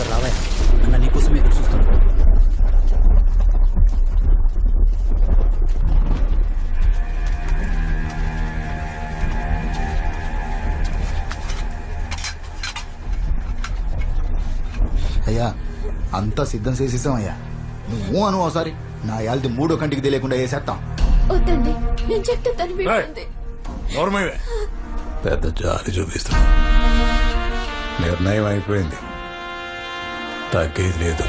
తొందర రావా అన్న, నీకోసమే ఎదురు చూస్తాను. అయ్యా అంతా సిద్ధం చేసేసాం అయ్యా. నువ్వు అను ఒకసారి నా యాల్ది మూడో కంటికి తెలియకుండా వేసేస్తాం. వద్దండి, నేను చెప్తే తను వింటుంది. పెద్ద జాలి చూపిస్తున్నా. నిర్ణయం అయిపోయింది, తగ్గేది లేదు.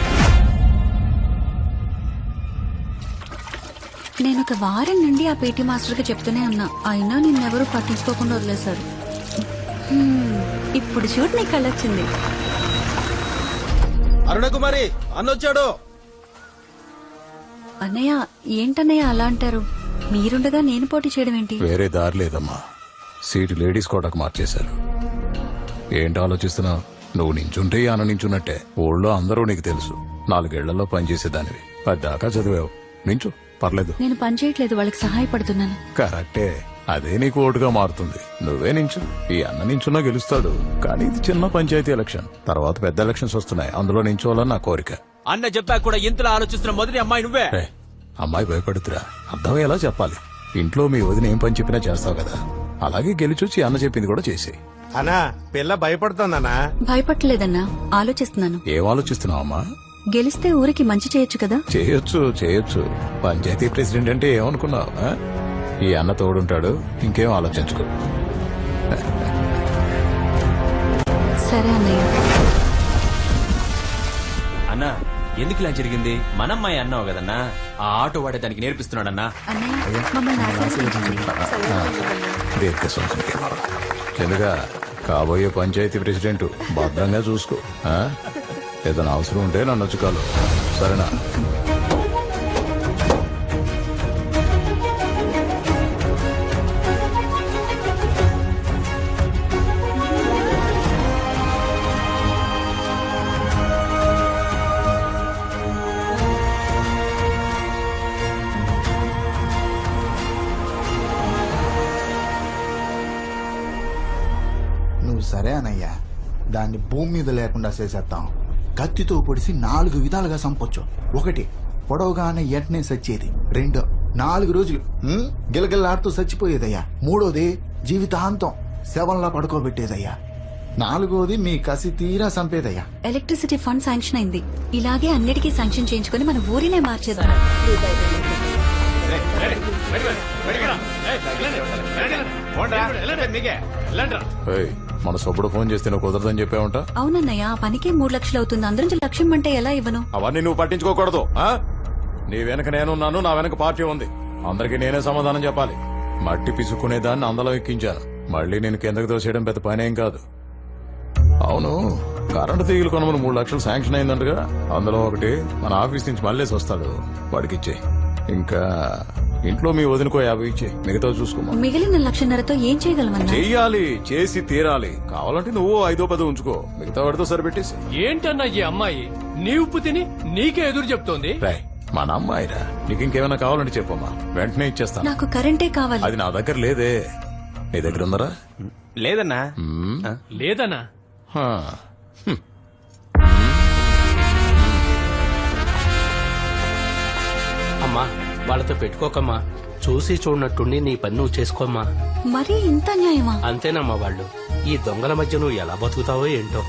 నేను ఒక వారం నుండి ఆ పీటీ మాస్టర్ కి చెప్తూనే ఉన్నా, అయినా నిన్నెవరూ పట్టించుకోకుండా వదిలేశారు. ఇప్పుడు చూడు నీ కళ్ళొచ్చింది. అరుణకుమారి అన్నొచ్చాడు. అన్నయ్య ఏంటన్నయ్య అలా అంటారు? మీరుండగా నేను పోటీ చేయడం ఏంటి? వేరే దారి లేదమ్మా. సీటు లేడీస్ కోటకు మార్చేశారు. ఏంటి ఆలోచిస్తున్నావు? నువ్వు నించుంటే ఆన నించున్నట్టే. ఊళ్ళో అందరూ నీకు తెలుసు. 4 ఏళ్లలో పనిచేసేదానివి. 10 దాకా చదివావు. నించు, పర్లేదు. నేను పని చేయట్లేదు, వాళ్ళకి సహాయపడుతున్నాను. కరెక్టే, అదే నీకు ఓటుగా మారుతుంది. నువ్వే నించు. ఈ అన్న నించున్నా గెలుస్తాడు. కానీ ఇది చిన్న పంచాయతీ ఎలక్షన్. తర్వాత పెద్ద ఎలక్షన్స్ వస్తున్నాయి, అందులో నించోవాలని నా కోరిక. అన్న చెప్పా కూడా ఇంతలో ఆలోచిస్తున్న మొదటి అమ్మాయి నువ్వే. అమ్మాయి భయపడుతురా, అర్థమయ్యేలా చెప్పాలి. ఇంట్లో మీ వదిన ఏం పని చెప్పినా చేస్తావు కదా, అలాగే గెలిచొచ్చి అన్న చెప్పింది కూడా చేసి. అన్నా పిల్ల భయపడుతుందన్నా. భయపడలేదన్నా, ఆలోచిస్తున్నాను. ఏం ఆలోచిస్తున్నావు అమ్మా? గెలిస్తే ఊరికి మంచి చేయొచ్చు కదా. చేయొచ్చు. పంచాయతీ ప్రెసిడెంట్ అంటే ఏమనుకున్నావు? ఈ అన్న తోడుంటాడు, ఇంకేం ఆలోచించుకో. సరే అన్నయ్య. అన్నా ఎందుకు ఇలా జరిగింది? మనమ్మాయి అన్నావు కదన్నా, ఆ ఆటో వాడే దానికి నేర్పిస్తున్నాడన్నా. అన్నయ్య మమ్మల్ని ఆశీర్వదించండి. ఎందుగా కాబోయే పంచాయతీ ప్రెసిడెంట్ భద్రంగా చూసుకో. ఏదైనా అవసరం ఉంటే నన్ను వచ్చుకోవాలి, సరేనా? నువ్వు సరే అనయ్యా, దాన్ని భూమి మీద లేకుండా చేసేస్తాం. కత్తితో పొడిసి 4 విధాలుగా చంపొచ్చు. 1 పొడవుగానే ఎంటనే సచ్చేది. 2 4 రోజులు గిలగిల్లాడుతూ చచ్చిపోయేదయ్యా. 3వది జీవితాంతం శవంలా పడుకోబెట్టేదయ్యా. 4వది మీ కసి తీరా చంపేదయ్యా. ఎలక్ట్రిసిటీ ఫండ్ శాంక్షన్ అయింది. ఇలాగే అన్నిటికీ శాంక్షన్ చేయించుకుని మన ఊరినే మార్చేద్దాం. మన సొప్పుడు ఫోన్ చేస్తే నువ్వు కుదరదని చెప్పావుంటా. అవునన్నయ్య, ఆ పనికే 3 లక్షలు అవుతుంది. అందరం లక్ష్యం అంటే ఎలా ఇవ్వను? అవన్నీ నువ్వు పట్టించుకోకూడదు. నీ వెనక నేనున్నాను, నా వెనక పార్టీ ఉంది. అందరికీ నేనే సమాధానం చెప్పాలి. మట్టి పిసుక్కునేదాన్ని అందలం ఎక్కించాను. మళ్ళీ నేను కిందకు తోసేయడం పెద్ద పనేం కాదు. అవును, కరెంటు తీగలు కొనమని 3 లక్షలు శాంక్షన్ అయిందంటగా. అందులో 1 మన ఆఫీస్ నుంచి మళ్ళేసి వస్తాడు, వాడికి ఇచ్చే. ఇంకా ఇంట్లో మీ వదినకో 50 ఇచ్చే, మిగతా చూసుకోమా. మిగిలిన 1,50,000తో ఏం చేయగలమన్నా? చెయ్యాలి, చేసి తీరాలి. కావాలంటే నువ్వు 5-10 ఉంచుకో, మిగతా వాడితో సరిపెట్టేసి. ఏంటన్నా ఈ అమ్మాయి నీ ఉప్పు తిని నీకే ఎదురు చెప్తోంది? మన అమ్మాయిరా, నీకు ఇంకేమైనా కావాలంటే చెప్పమ్మా, వెంటనే ఇచ్చేస్తాను. నాకు కరెంటే కావాలి. అది నా దగ్గర లేదే, నీ దగ్గర ఉందరా? లేదన్నా. లేదన్నా. అమ్మా వాళ్ళతో పెట్టుకోకమ్మా. చూసి చూడనట్టుండి నీ పని నువ్వు చేసుకోమ్మా. మరీ ఇంత న్యాయమా? అంతేనమ్మా వాళ్ళు. ఈ దొంగల మధ్య నువ్వు ఎలా బతుకుతావో ఏంటో.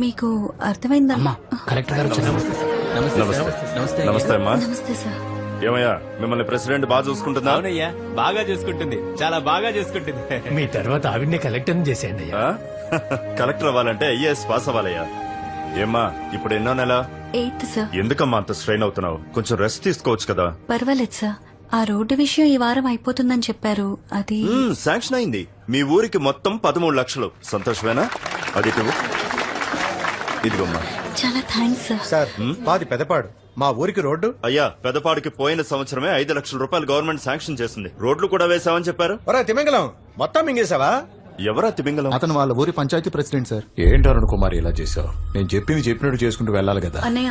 మీకు అర్థమైందమ్మా? కలెక్టర్ గారు నమస్తే అమ్మా. నమస్తే సార్. ఏమయ్యా, మిమ్మల్ని ప్రెసిడెంట్ బాగా చూసుకుంటుందా? అవునయ్యా, బాగా చూసుకుంటుంది, చాలా బాగా చూసుకుంటుంది. మీ తర్వాత ఆవిడ్నే కలెక్టర్ చేసేయండి. కలెక్టర్ అవ్వాలంటే ఐఏఎస్ పాస్ అవ్వాలయ్యా. ఏమ్మా, ఇప్పుడు ఎన్నో నెల? 8th sir. ఎందుకమ్మా అంత స్ట్రెయిన్ అవుతున్నావు? కొంచెం రెస్ట్ తీసుకోవచ్చు కదా. పర్వాలేదు సార్. ఆ రోడ్డు విషయం ఈ వారం అయిపోతుందని చెప్పారు. అది శాంక్షన్ అయింది. మీ ఊరికి మొత్తం 13 లక్షలు. సంతోషమేనా? అది ఇదిగోమ్మా. చాలా థ్యాంక్స్ సార్. సార్ మాది పెదపాడు, మా ఊరికి రోడ్డు. అయ్యా, పెదపాడుకి పోయిన సంవత్సరమే 5 లక్షల రూపాయలు గవర్నమెంట్ శాంక్షన్ చేసింది. రోడ్లు కూడా వేసామని చెప్పారు. తిమింగలం మొత్తం మింగేశావా? ఎవరా తిమింగలం? అతను వాళ్ళ ఊరి పంచాయతీ ప్రెసిడెంట్ సార్. ఏంటి అరుణ్ కుమార్ ఇలా చేశావు? నేను చెప్పింది చెప్పినట్టు చేసుకుంటూ వెళ్ళాలి కదా. అన్నయ్య,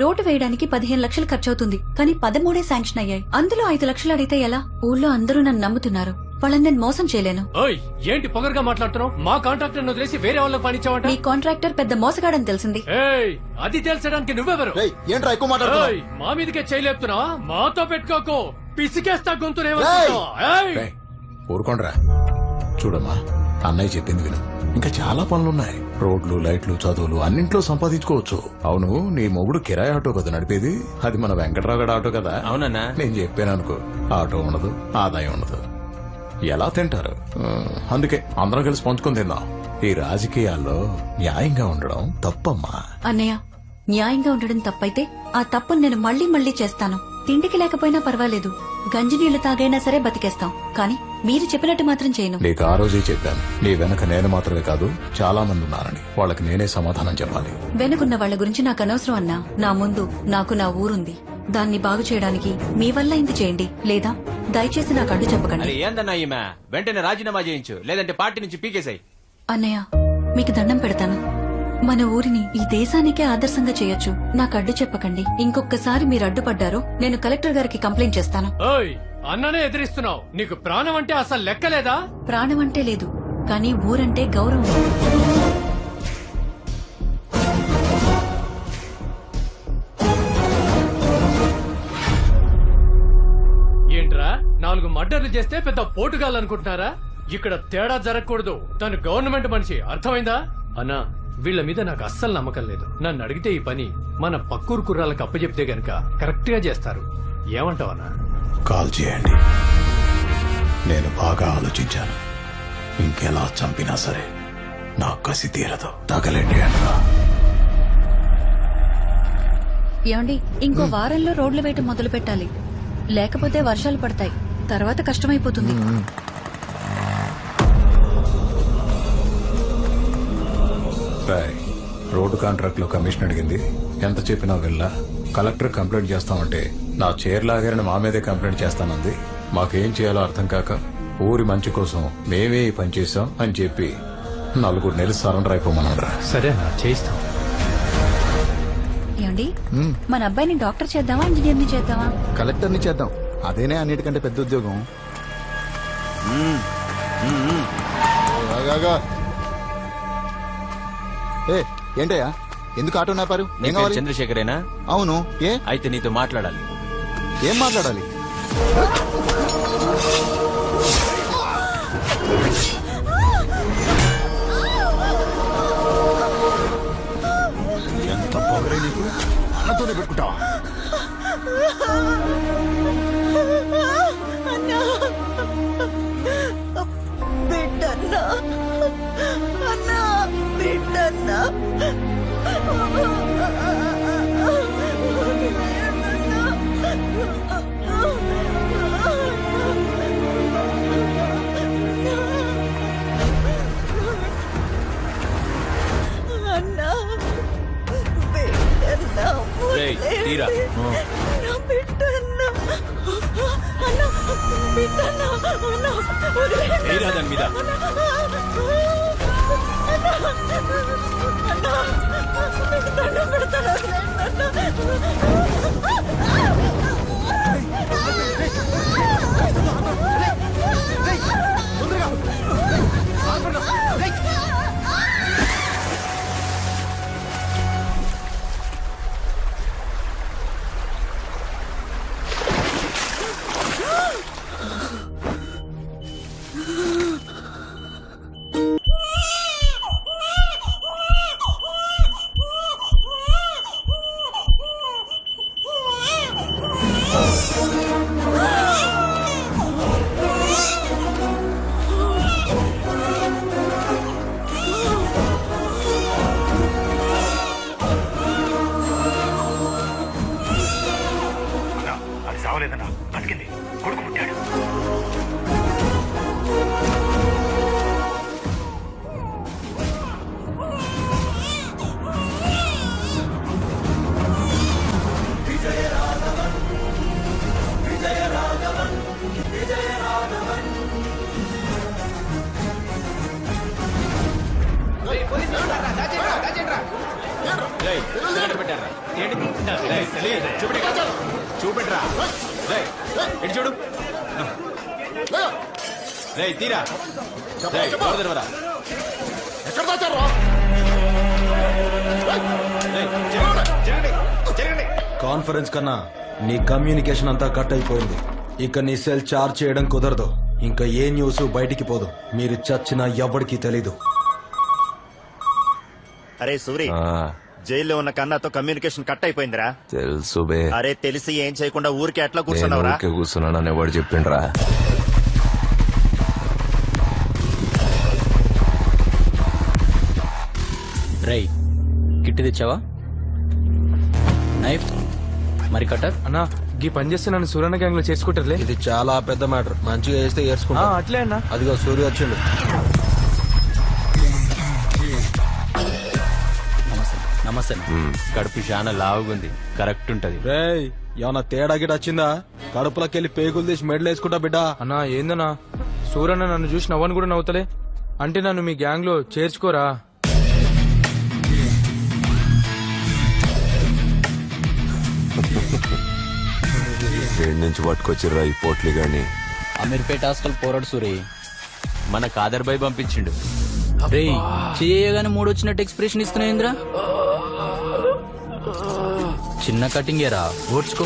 రోడ్డు వేయడానికి 15 లక్షలు ఖర్చవుతుంది, కానీ 13 శాంక్షన్ అయ్యాయి. అందులో 5 లక్షలు అడిగితే ఎలా? ఊళ్ళో అందరూ నన్ను నమ్ముతున్నారు. వాళ్ళని నేను మోసం చేయలేను. ఓయ్ ఏంటి పొగరుగా మాట్లాడుతున్నావు? మా కాంట్రాక్టర్ వదిలేసి వేరే వాళ్ళకి పనిచ్చావంట. మీ కాంట్రాక్టర్ పెద్ద మోసగాడని తెలిసింది. ఏయ్ అది తెలుసడానికి నువ్వెవరు? రేయ్, ఏంట్రా ఎక్కువ మాట్లాడుతున్నావ్? ఏయ్, మా మీదకే చేయలేపుతున్నావా? మాతో పెట్టుకోకు, పిసికేస్తా రేయ్! రేయ్, ఊరుకోండ్రా. చూడమ్మా, అన్నయ్య చెప్పింది విను. ఇంకా చాలా పనులున్నాయి. రోడ్లు, లైట్లు, చదువులు అన్నింట్లో సంపాదించుకోవచ్చు. అవును, నీ మొగుడు కిరాయి ఆటో కదా నడిపేది? అది మన వెంకట్రావు ఆటో కదా? అవునన్నా. నేను చెప్పాను అనుకో, ఆటో ఉండదు, ఆదాయం ఉండదు, ఎలా తింటారు? అందుకే అందరం కలిసి పంచుకొని తిందాం. ఈ రాజకీయాల్లో న్యాయంగా ఉండడం తప్పమ్మా. అన్నయ్య, న్యాయంగా ఉండడం తప్పైతే ఆ తప్పును నేను మళ్ళీ మళ్ళీ చేస్తాను. తిండికి లేకపోయినా పర్వాలేదు, గంజి నీళ్లు తాగైనా సరే బతికేస్తాం. కానీ మీరు చెప్పినట్టు మాత్రం చేయను. నీకు ఆ రోజే చెప్పాను, నీ వెనక నేను మాత్రమే కాదు చాలా మంది ఉన్నారని. వాళ్ళకి నేనే సమాధానం చెప్పాలి. వెనుకున్న వాళ్ళ గురించి నాకు అనవసరం అన్నా. నా ముందు నాకు నా ఊరుంది. దాన్ని బాగు చేయడానికి మీ వల్ల ఇంత చేయండి, లేదా దయచేసి నాకు అడ్డు చెప్పకండి. అరే ఏందన్నా ఈమె, వెంటనే రాజీనామా చేయించు, లేదంటే పార్టీ నుంచి పీకేసాయి. అన్నయ్య, మీకు దండం పెడతాను. మన ఊరిని ఈ దేశానికే ఆదర్శంగా చేయొచ్చు. నాకు అడ్డు చెప్పకండి. ఇంకొకసారి మీరు అడ్డుపడ్డారో నేను కలెక్టర్ గారికి కంప్లైంట్ చేస్తాను. ఓయ్ అన్ననే ఎదిరిస్తున్నావు. నీకు ప్రాణం అంటే అసలు లెక్కలేదా? ప్రాణం అంటే లేదు, కానీ ఊరంటే గౌరవం. ఏంట్రా 4 మర్డర్లు చేస్తే పెద్ద పోటుగాలనుకుంటున్నారా? ఇక్కడ తేడా జరగకూడదు. తను గవర్నమెంట్ మనిషి, అర్థమైందా? అన్నా, వీళ్ళ మీద నాకు అస్సలు నమ్మకం లేదు. నన్ను అడిగితే ఈ పని మన పక్కూరు కుర్రాలకు అప్పచెప్తే గనక కరెక్ట్ గా చేస్తారు. ఏమంటావన్నా? కాల్ చేయండి. నేను బాగా ఆలోచించాను. ఇంకెలా చంపినా సరే నా కసి తీరదు. తగలండి అంటరా. ఏమండి, ఇంకో వారంలో రోడ్లు వేయటం మొదలు పెట్టాలి. లేకపోతే వర్షాలు పడతాయి, తర్వాత కష్టమైపోతుంది. రోడ్డు కాంట్రాక్ట్ లో కమిషన్ అడిగింది. ఎంత చెప్పినా వెళ్ళా. కలెక్టర్ కంప్లైంట్ చేస్తామంటే నా చైర్ లాగారని మా మీదే కంప్లైంట్ చేస్తానంది. మాకేం చేయాలో అర్థం కాక ఊరి మంచి కోసం మేమే ఈ పని చేశాం అని చెప్పి 4 నెలలు సరెండర్ అయిపోమన్నారా. సరే చేయిస్తాం. ఏమండి, మన అబ్బాయిని డాక్టర్ చేద్దామా, ఇంజనీర్ని చేద్దామా? కలెక్టర్ని చేద్దాం, అదేనే అన్నిటికంటే పెద్ద ఉద్యోగం. ఆగాగా. ఏ ఏంటయ్యా, ఎందుకు ఆటో నాపారు? ఏం నీ పేరు కావాలి? చంద్రశేఖరేనా? అవును. ఏ అయితే నీతో మాట్లాడాలి. ఏం మాట్లాడాలి? ఎంత పొగరే నీకు? అన్నతోనే పెట్టుకుంటావా? బిడ్డన్నా, అన్నా, బిడ్డన్నా. అన్నా, బిడ్డన్నా, రేయ్, తీరా. నా బిడ్డన్నా, అన్నా, బిడ్డన్నా, అన్నా, వదిలేయ్. తీరా దాని మీద. దండం పెడతాను, రేయ్, సిగరెట్ పెట్టారా? ఏంటి? రేయ్, చూపెట్రా. రేయ్, ఇటు చూడు. రేయ్ తీరా రేయ్, డోర్ తెరవరా. ఎక్కడ దాచారు? కాన్ఫరెన్స్ కన్నా నీ కమ్యూనికేషన్ అంతా కట్ అయిపోయింది. ఇక నీ సెల్ చార్జ్ చేయడం కుదరదు. ఇంకా ఏ న్యూస్ బయటికి పోదు. మీరు చచ్చినా ఎవ్వడికి తెలీదు. అరే సూరి, జైల్లో ఉన్న కన్నాతో కమ్యూనికేషన్ కట్ అయిపోయిందిరా. తెలుసు బే, అరే తెలిసి ఏం చేయకుండా ఊరికే ఎట్లా కూర్చున్నావురా? కూర్చున్నానని ఎవడు చెప్పిండ్రా? రై కిట్టి తెచ్చావా? నైఫ్ మరి కట్టర్ అన్నా గీ పని చేస్తే నన్ను సూరన్న గ్యాంగ్ లో చేసుకుంటారులే. ఇది చాలా పెద్ద మ్యాటర్. మంచిగా వేస్తే ఏర్చుకుంటా. అట్లే అన్నా. అదిగో సూర్య వచ్చిండు. నమస్తే. కడుపు చాలా లావుగుంది, కరెక్ట్ ఉంటది. రేయ్ ఏమన్నా తేడా గిట వచ్చిందా? కడుపులోకెళ్ళి పేగులు తీసి మెడలు వేసుకుంటా బిడ్డా. అన్నా ఏందన్నా, సూరన్న నన్ను చూసి నవ్వని కూడా నవ్వుతలే. అంటే నన్ను మీ గ్యాంగ్ లో చేర్చుకోరా? ఏడు నుంచి పట్టుకొచ్చిర్రా ఈ పోట్లి గాని. అమీర్పేట హాస్టల్ పోరాడు సూరి. మన కాదర్ బాయ్ పంపించిండు. రే చేయగానే మూడు వచ్చినట్టు ఎక్స్ప్రెషన్ ఇస్తున్నాయింద్రా. చిన్న కటింగ్ ఏరా, ఓడ్చుకో.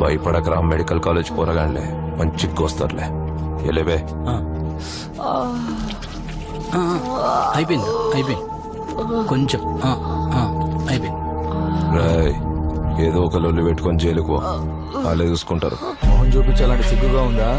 భయపడకరా, మెడికల్ కాలేజ్ పోరగాండ్లే మంచి కోస్తారులే. ఎలేవే అయిపోయింది అయిపోయింది కొంచెం అయిపోయింది. రాయ్ ఏదో ఒక లొల్లి పెట్టుకొని జైలుకు పో. వాళ్ళే చూసుకుంటారు. మొహం చూపించాలంటే సిగ్గుగా ఉందా?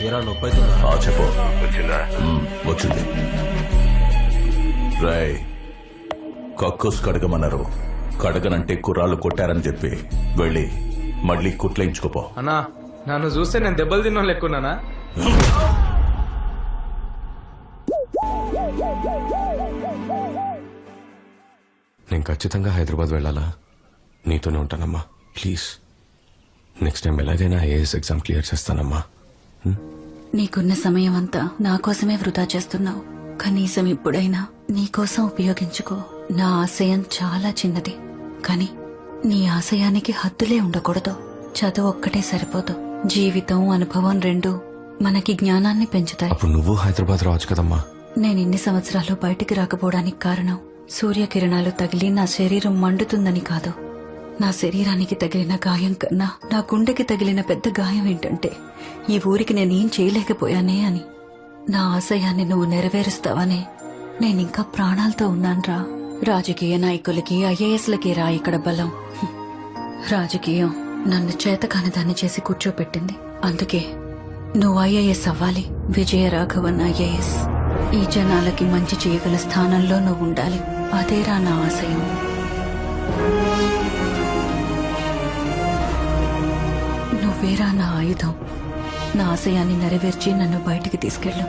ఏరా నొప్పి అవుతుందా? చెప్పు. వచ్చింది. రాయ్ కక్కుస్ కడగమన్నారు. కడగనంటే కుర్రాళ్ళు కొట్టారని చెప్పి వెళ్ళి మళ్ళీ కుట్లేయించుకోపో. అన్నా నన్ను చూస్తే నేను దెబ్బలు తిన్నా లెక్కున్నానా? నేను ఖచ్చితంగా హైదరాబాద్ వెళ్ళాలా? నీతోనే ఉంటానమ్మా, ప్లీజ్. నెక్స్ట్ టైం ఎలాగైనా ఐఏఎస్ ఎగ్జామ్ క్లియర్ చేస్తానమ్మా. నీకున్న సమయం అంతా నా కోసమే వృధా చేస్తున్నావు. కనీసం ఇప్పుడైనా నీకోసం ఉపయోగించుకో. నా ఆశయం చాలా చిన్నది, కానీ నీ ఆశయానికి హద్దులే ఉండకూడదు. చదువు ఒక్కటే సరిపోదు. జీవితం, అనుభవం రెండూ మనకి జ్ఞానాన్ని పెంచుతాయి. అప్పుడు నువ్వు హైదరాబాద్ రావచ్చు కదమ్మా. నేను ఇన్ని సంవత్సరాలు బయటికి రాకపోవడానికి కారణం సూర్యకిరణాలు తగిలి నా శరీరం మండుతుందని కాదు. నా శరీరానికి తగిలిన గాయం కన్నా నా గుండెకి తగిలిన పెద్ద గాయం ఏంటంటే ఈ ఊరికి నేనేం చేయలేకపోయానే అని. నా ఆశయాన్ని నువ్వు నెరవేరుస్తావనే నేనింకా ప్రాణాలతో ఉన్నాన్రా. రాజకీయ నాయకులకి, ఐఏఎస్లకి రా ఇక్కడ బలం. రాజకీయం నన్ను చేతకాని దాన్ని చేసి కూర్చోపెట్టింది. అందుకే నువ్వు ఐఏఎస్ అవ్వాలి. విజయరాఘవన్ ఐఏఎస్. ఈ జనాలకి మంచి చేయగల స్థానంలో నువ్వు ఉండాలి. అదేరా నా ఆశయం. నువ్వేరా నా ఆయుధం. నా ఆశయాన్ని నెరవేర్చి నన్ను బయటికి తీసుకెళ్ళు.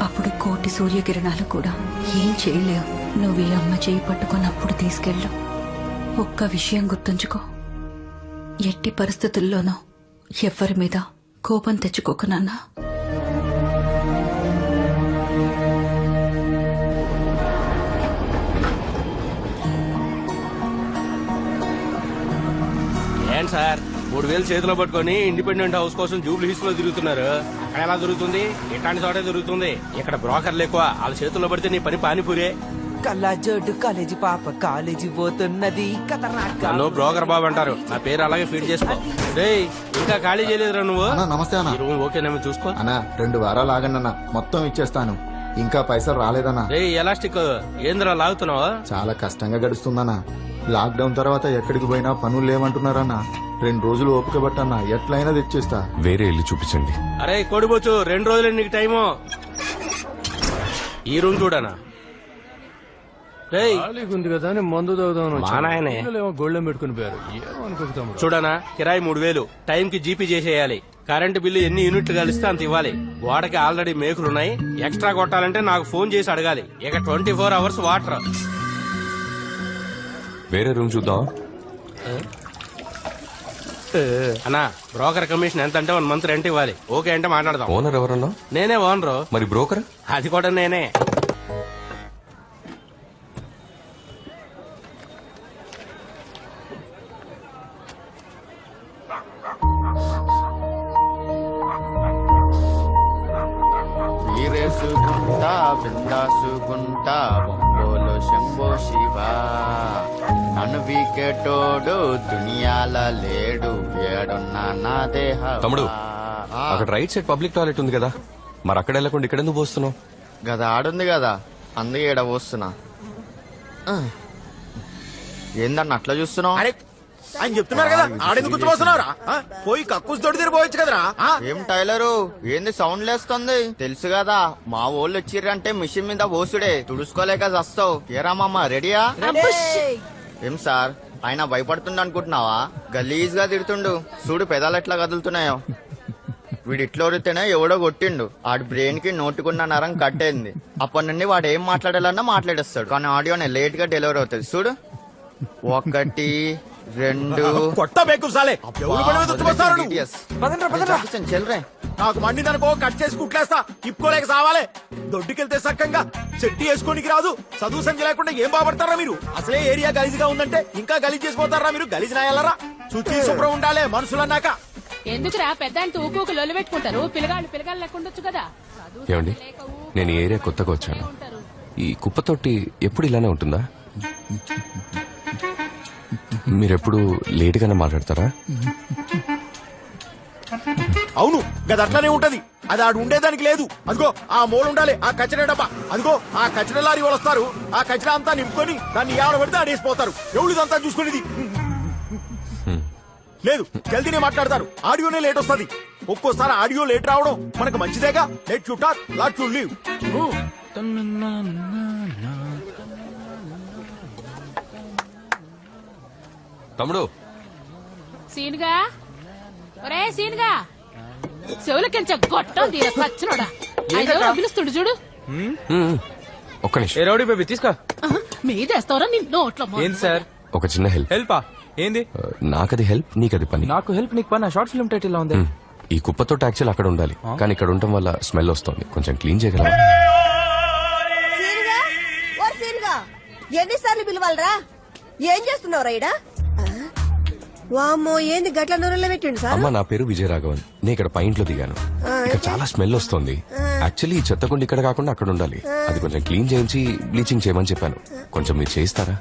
అప్పుడు కోటి సూర్యకిరణాలు కూడా ఏం చేయలేవు. నువ్వు ఈ అమ్మ చేయి పట్టుకున్నప్పుడు తీసుకెళ్ళు. ఒక్క విషయం గుర్తుంచుకో, ఎట్టి పరిస్థితుల్లోనూ ఎవ్వరి మీద కోపం తెచ్చుకోకు నాన్నా. ఏంటి సార్ 3000 చేతిలో పట్టుకొని ఇండిపెండెంట్ హౌస్ కోసం జూబ్లీ హిల్స్ లో తిరుగుతున్నారు? అక్కడ ఎలా దొరుకుతుంది? ఇట్లాంటి చోటే దొరుకుతుంది. ఇక్కడ బ్రోకర్లు ఎక్కువ. వాళ్ళ చేతుల్లో పడితే నీ పని పానీపూరే. కళ్ళజోడు కాలేజీ పాప కాలేజీ పోతున్నది. నన్ను బ్రోకర్ బాబు అంటారు. నా పేరు అలాగే ఫీడ్ చేసుకో. రేయ్ ఇంకా ఖాళీ చేయలేదురా నువ్వు? అన్నా నమస్తే అన్న. ఈ రూమ్ ఓకేనేమో చూసుకో. అన్నా 2 వారాలు ఆగండి అన్న, మొత్తం ఇచ్చేస్తాను. ఇంకా పైసలు రాలేదన్నా. రేయ్ ఎలాస్టిక్ ఏందిరా లాగుతున్నావా? చాలా కష్టంగా గడుస్తుందన్నా. లాక్డౌన్ తర్వాత ఎక్కడికి పోయినా పనులు లేవంటున్నారన్నా. 2 రోజులు ఓపిక పట్టన్నా, ఎట్లయినా తెచ్చేస్తా. వేరే ఇల్లు చూపించండి. అరే కొడిపోచ్చు 2 రోజులు నీకు టైము. ఈ రూమ్ చూడనా? రేయ్ ఖాళీగా ఉంది కదా అని మందు తాగుదాం మా నాయనే. ఏమో గోళ్ళెం పెట్టుకుని పోయారు ఏమనుకుంటాం చూడనా కిరాయి 3000 టైం కి జీపీ చేసేయాలి. కరెంటు బిల్లు ఎన్ని యూనిట్లు కలిస్తే అంత ఇవ్వాలి. గోడకి ఆల్రెడీ మేకులున్నాయి. ఎక్స్ట్రా కొట్టాలంటే నాకు ఫోన్ చేసి అడగాలి. ఇక 24 hours వాటర్. వేరే రూమ్ చూద్దాం. అన్నా బ్రోకర్ కమిషన్ ఎంత అంటే 1 month రెంట్ ఇవ్వాలి. ఓకే అంటే మాట్లాడదాం. ఓనర్ ఎవరన్నా? నేనే ఓనరు. మరి బ్రోకర్? అది కూడా నేనే. వీరేసుకుంటా బిందాసుకుంటా బొంబోలు శంభో శివ నన్ను వీకెటోడు దునియాల లేడు ఏడున్నా నా దేహ. తమ్ముడు, అక్కడ రైట్ సైడ్ పబ్లిక్ టాయిలెట్ ఉంది కదా, మరి అక్కడ వెళ్ళకుండా ఇక్కడ ఎందుకు పోస్తున్నావు? గదా ఆడుంది కదా, అందుకే ఈడ పోస్తున్నా. ఏందన్న అట్లా చూస్తున్నావు? ఆయన చెప్తున్నారు కదా, ఆడెందుకు కూర్చోబోతున్నారా? పోయి కక్కుస్ తోటి తిరిగిపోవచ్చు కదరా. ఏం టైలరు ఏంది సౌండ్ లేస్తుంది? తెలుసు కదా, మా వాళ్ళు వచ్చిర్రంటే మిషన్ మీద పోసుడే, తుడుచుకోలేక చస్తావు. ఏరా మామ రెడీయా? ఏం సార్ ఆయన భయపడుతుండ అనుకుంటున్నావా? గలీజ్ గా తిడుతుండు చూడు, పెదాలు ఎట్లా కదులుతున్నాయో. వీడు ఇట్లా ఒడితేనే ఎవడో కొట్టిండు, ఆడి బ్రెయిన్ కి నోటుకున్న నరం కట్టేంది. అప్పటి నుండి వాడు ఏం మాట్లాడాలన్నా మాట్లాడేస్తాడు, కానీ ఆడియోనే లేట్ గా డెలివరీ అవుతుంది. చూడు 1 2 కొట్ట బేకు సాలే ఎవరు పని మీద వచ్చి BTS. చెల్రే నాకు మండిదనుకో కట్ చేసి కుట్లేస్తా, తిప్పుకోలేక సావాలే. దొడ్డుకెళ్తే సక్కంగా చెట్టి వేసుకోనికి రాదు, చదువు సంఖ్య లేకుండా ఏం బాపడతారా మీరు? అసలే ఏరియా గలీజ్గా ఉందంటే ఇంకా గలీజ్ చేసిపోతారా మీరు? గలీజ్ నాయాలరా? శుచి శుభ్రం ఉండాలే మనుషులన్నాక. ఎందుకురా పెద్ద అంటే ఊకు లొల్లు పెట్టుకుంటారు? పిల్లగాళ్ళు లేకుండొచ్చు కదా. ఏమండి, నేను ఈ ఏరియా కొత్తగా వచ్చాను. ఈ కుప్పతోటి ఎప్పుడు ఇలానే ఉంటుందా? మీరెప్పుడు లేటుగానే మాట్లాడతారా? అవును, గది అట్లానే ఉంటది. అది ఆడు ఉండేదానికి లేదు. అదిగో ఆ మూల ఉండాలి ఆ కచరా డబ్బా. అదిగో ఆ కచరా లారీ వాళ్ళు వస్తారు, ఆ కచరా అంతా నింపుకొని దాన్ని ఏడ పెడితే ఆడేసిపోతారు. ఎవరిదంతా చూసుకునేది లేదు, జల్దీనే మాట్లాడతారు. ఆడియోనే లేట్ వస్తుంది. ఒక్కోసారి ఆడియో లేట్ రావడం మనకు మంచిదేగా. Let you talk, let you live. తమ్ముడు సీనుగా, ఒరే సీనుగా, చెవులకించ గొట్టం తీర సచ్చినోడా. ఆయన పిలుస్తుడు చూడు. ఒక్క నిమిషం. ఏ రౌడీ బేబీ తీసుకో. మీదేస్తావరా నిన్ను నోట్లో ఏంటి సార్? ఒక చిన్న హెల్ప్. హెల్పా? ఏంది? నాకది హెల్ప్, నీకది పని. నాకు హెల్ప్ నీకు పని. షార్ట్ ఫిల్మ్ టైటిల్ ఉంది. ఈ కుప్పతో యాక్చువల్ అక్కడ ఉండాలి, కానీ ఇక్కడ ఉండటం వల్ల స్మెల్ వస్తుంది. కొంచెం క్లీన్ చేయగలవా? ఎన్నిసార్లు పిలవాలరా? ఏం చేస్తున్నావు రైడా? వామ్మో, ఏంది గట్ల నూనెలో పెట్టిండు సార్? అమ్మ, నా పేరు విజయరాఘవన్. నేను ఇక్కడ పైంట్లో దిగాను. ఇక్కడ చాలా స్మెల్ వస్తుంది. యాక్చువల్లీ ఈ చెత్తకుండా ఇక్కడ కాకుండా అక్కడ ఉండాలి. అది కొంచెం క్లీన్ చేయించి బ్లీచింగ్ చేయమని చెప్పాను. కొంచెం మీరు చేయిస్తారా?